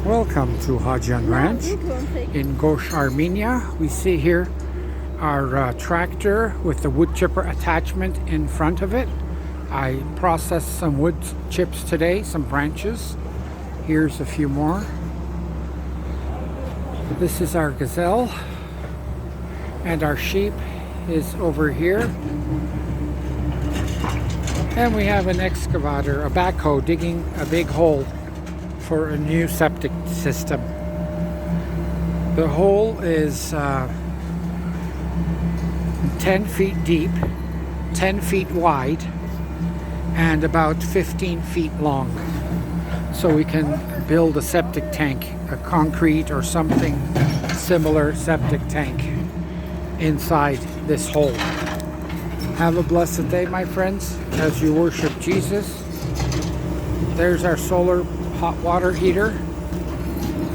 Welcome to Hajian Ranch in Kosh, Armenia. We see here our tractor with the wood chipper attachment in front of it. I processed some wood chips today, some branches. Here's a few more. This is our gazelle, and our sheep is over here. And we have an excavator, a backhoe, digging a big hole for a new septic system. The hole is 10 feet deep, 10 feet wide, and about 15 feet long. So we can build a septic tank, a concrete or something similar septic tank inside this hole. Have a blessed day, my friends, as you worship Jesus. There's our solar hot water heater,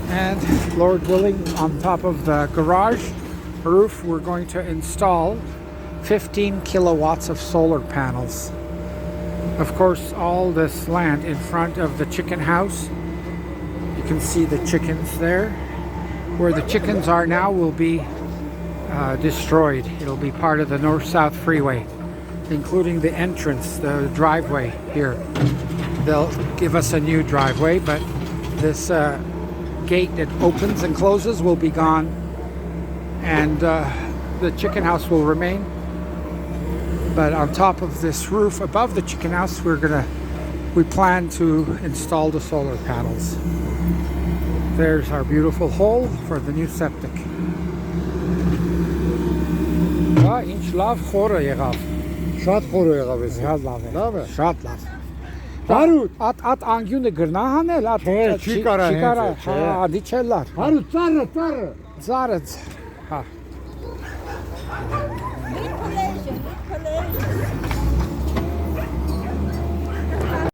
and Lord willing, on top of the garage roof we're going to install 15 kilowatts of solar panels. Of course, all this land in front of the chicken house, you can see the chickens there. Where the chickens are now will be destroyed. It'll be part of the north-south freeway, including the entrance, the driveway here. They'll give us a new driveway, but this gate that opens and closes will be gone, and the chicken house will remain. But on top of this roof above the chicken house, we plan to install the solar panels. There's our beautiful hole for the new septic. Ինչ լավ խորը եղավ։ Շատ խորը եղավ էս։ Շատ լավ է։ Լավ է։ Շատ լավ։ Հարուտ, At անգյունը գրնա հանել, չի կարա հենց, հա, դիչելար։ Հարուտ, ծառը։ Ծառը, հա։